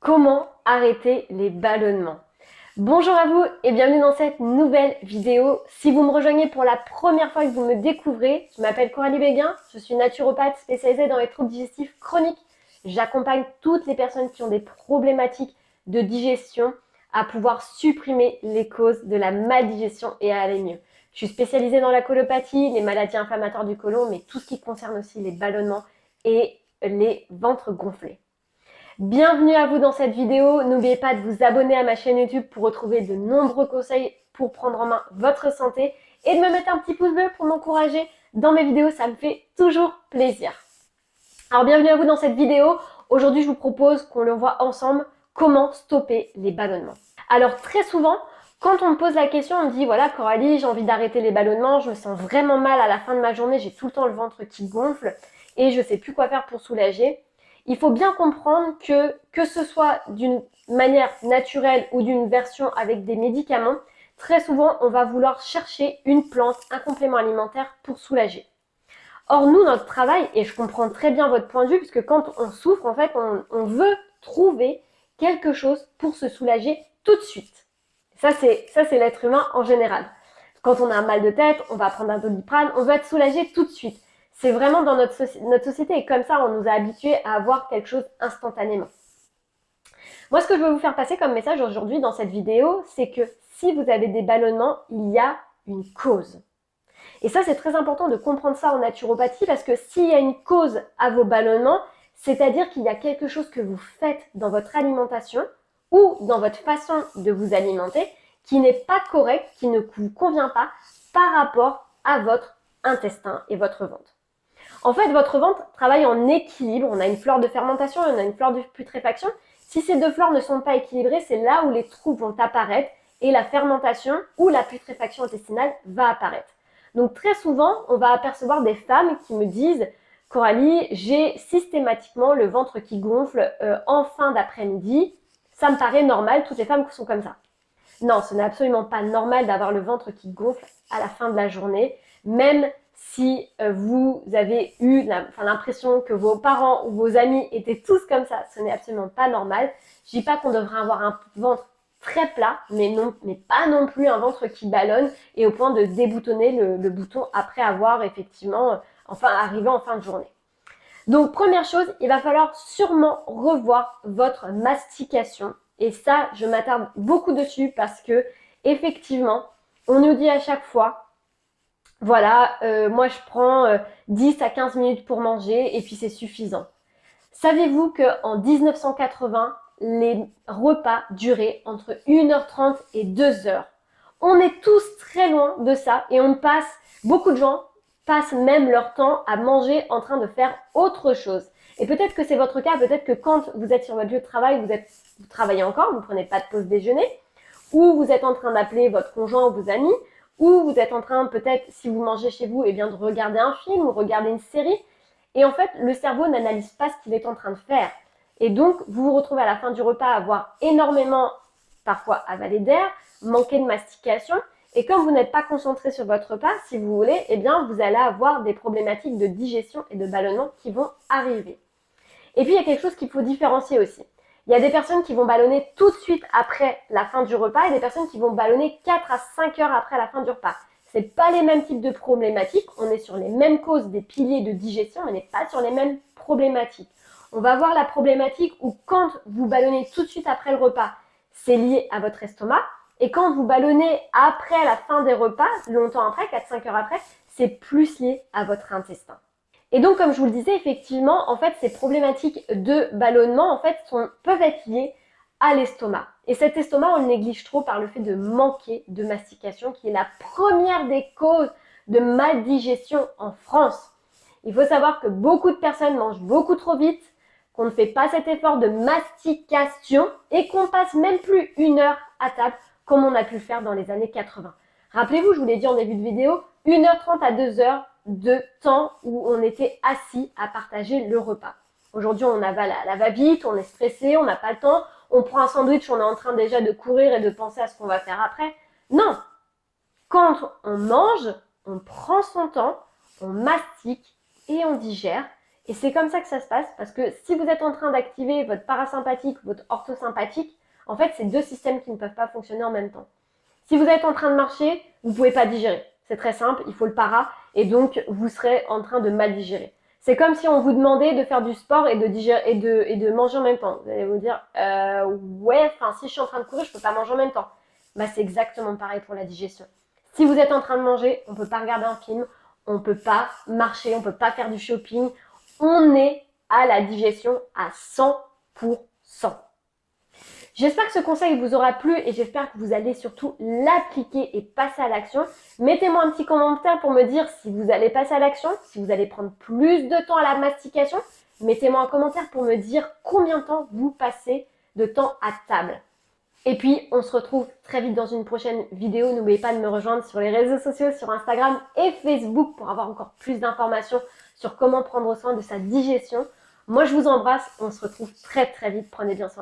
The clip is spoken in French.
Comment arrêter les ballonnements? Bonjour à vous et bienvenue dans cette nouvelle vidéo. Si vous me rejoignez pour la première fois que vous me découvrez, je m'appelle Coralie Béguin, je suis naturopathe spécialisée dans les troubles digestifs chroniques. J'accompagne toutes les personnes qui ont des problématiques de digestion à pouvoir supprimer les causes de la maldigestion et à aller mieux. Je suis spécialisée dans la colopathie, les maladies inflammatoires du côlon, mais tout ce qui concerne aussi les ballonnements et les ventres gonflés. Bienvenue à vous dans cette vidéo. N'oubliez pas de vous abonner à ma chaîne YouTube pour retrouver de nombreux conseils pour prendre en main votre santé et de me mettre un petit pouce bleu pour m'encourager dans mes vidéos, ça me fait toujours plaisir. Alors bienvenue à vous dans cette vidéo. Aujourd'hui, je vous propose qu'on le voit ensemble comment stopper les ballonnements. Alors très souvent, quand on me pose la question, on me dit voilà Coralie, j'ai envie d'arrêter les ballonnements, je me sens vraiment mal à la fin de ma journée, j'ai tout le temps le ventre qui gonfle et je ne sais plus quoi faire pour soulager. Il faut bien comprendre que ce soit d'une manière naturelle ou d'une version avec des médicaments, très souvent on va vouloir chercher une plante, un complément alimentaire pour soulager. Or nous, notre travail, et je comprends très bien votre point de vue, puisque quand on souffre, en fait, on veut trouver quelque chose pour se soulager tout de suite. Ça, c'est l'être humain en général. Quand on a un mal de tête, on va prendre un Doliprane, on veut être soulagé tout de suite. C'est vraiment dans notre société et comme ça, on nous a habitués à avoir quelque chose instantanément. Moi, ce que je veux vous faire passer comme message aujourd'hui dans cette vidéo, c'est que si vous avez des ballonnements, il y a une cause. Et ça, c'est très important de comprendre ça en naturopathie parce que s'il y a une cause à vos ballonnements, c'est-à-dire qu'il y a quelque chose que vous faites dans votre alimentation ou dans votre façon de vous alimenter qui n'est pas correct, qui ne vous convient pas par rapport à votre intestin et votre ventre. En fait, votre ventre travaille en équilibre. On a une flore de fermentation et on a une flore de putréfaction. Si ces deux flores ne sont pas équilibrées, c'est là où les troubles vont apparaître et la fermentation ou la putréfaction intestinale va apparaître. Donc très souvent, on va apercevoir des femmes qui me disent « Coralie, j'ai systématiquement le ventre qui gonfle en fin d'après-midi. Ça me paraît normal, toutes les femmes sont comme ça. » Non, ce n'est absolument pas normal d'avoir le ventre qui gonfle à la fin de la journée, même si vous avez eu l'impression que vos parents ou vos amis étaient tous comme ça, ce n'est absolument pas normal. Je dis pas qu'on devrait avoir un ventre très plat, mais pas non plus un ventre qui ballonne et au point de déboutonner le bouton après avoir effectivement, arrivé en fin de journée. Donc première chose, il va falloir sûrement revoir votre mastication. Et ça, je m'attarde beaucoup dessus parce que effectivement, on nous dit à chaque fois, voilà, moi je prends 10 à 15 minutes pour manger et puis c'est suffisant. Savez-vous qu'en 1980, les repas duraient entre 1h30 et 2h? On est tous très loin de ça et beaucoup de gens passent même leur temps à manger en train de faire autre chose. Et peut-être que c'est votre cas, peut-être que quand vous êtes sur votre lieu de travail, vous travaillez encore, vous ne prenez pas de pause déjeuner, ou vous êtes en train d'appeler votre conjoint ou vos amis, ou vous êtes en train peut-être, si vous mangez chez vous, de regarder un film ou regarder une série. Et en fait, le cerveau n'analyse pas ce qu'il est en train de faire. Et donc, vous vous retrouvez à la fin du repas à avoir énormément, parfois avalé d'air, manqué de mastication. Et comme vous n'êtes pas concentré sur votre repas, si vous voulez, vous allez avoir des problématiques de digestion et de ballonnement qui vont arriver. Et puis, il y a quelque chose qu'il faut différencier aussi. Il y a des personnes qui vont ballonner tout de suite après la fin du repas et des personnes qui vont ballonner 4 à 5 heures après la fin du repas. Ce n'est pas les mêmes types de problématiques, on est sur les mêmes causes des piliers de digestion, mais on n'est pas sur les mêmes problématiques. On va voir la problématique où quand vous ballonnez tout de suite après le repas, c'est lié à votre estomac. Et quand vous ballonnez après la fin des repas, longtemps après, 4-5 heures après, c'est plus lié à votre intestin. Et donc, comme je vous le disais, effectivement, en fait, ces problématiques de ballonnement, en fait, peuvent être liées à l'estomac. Et cet estomac, on le néglige trop par le fait de manquer de mastication, qui est la première des causes de maldigestion en France. Il faut savoir que beaucoup de personnes mangent beaucoup trop vite, qu'on ne fait pas cet effort de mastication et qu'on passe même plus 1 heure à table comme on a pu le faire dans les années 80. Rappelez-vous, je vous l'ai dit en début de vidéo, 1h30 à 2h de temps où on était assis à partager le repas. Aujourd'hui, on avale à la va-vite, on est stressé, on n'a pas le temps, on prend un sandwich, on est en train déjà de courir et de penser à ce qu'on va faire après. Non! Quand on mange, on prend son temps, on mastique et on digère Et c'est comme ça que ça se passe, parce que si vous êtes en train d'activer votre parasympathique, votre orthosympathique, en fait, c'est deux systèmes qui ne peuvent pas fonctionner en même temps. Si vous êtes en train de marcher, vous ne pouvez pas digérer. C'est très simple, il faut le para, et donc vous serez en train de mal digérer. C'est comme si on vous demandait de faire du sport et de digérer et de manger en même temps. Vous allez vous dire, ouais, enfin si je suis en train de courir, je peux pas manger en même temps. Bah c'est exactement pareil pour la digestion. Si vous êtes en train de manger, on peut pas regarder un film, on peut pas marcher, on peut pas faire du shopping. On est à la digestion à 100%. J'espère que ce conseil vous aura plu et j'espère que vous allez surtout l'appliquer et passer à l'action. Mettez-moi un petit commentaire pour me dire si vous allez passer à l'action, si vous allez prendre plus de temps à la mastication. Mettez-moi un commentaire pour me dire combien de temps vous passez de temps à table. Et puis, on se retrouve très vite dans une prochaine vidéo. N'oubliez pas de me rejoindre sur les réseaux sociaux, sur Instagram et Facebook pour avoir encore plus d'informations sur comment prendre soin de sa digestion. Moi, je vous embrasse. On se retrouve très très vite. Prenez bien soin de vous.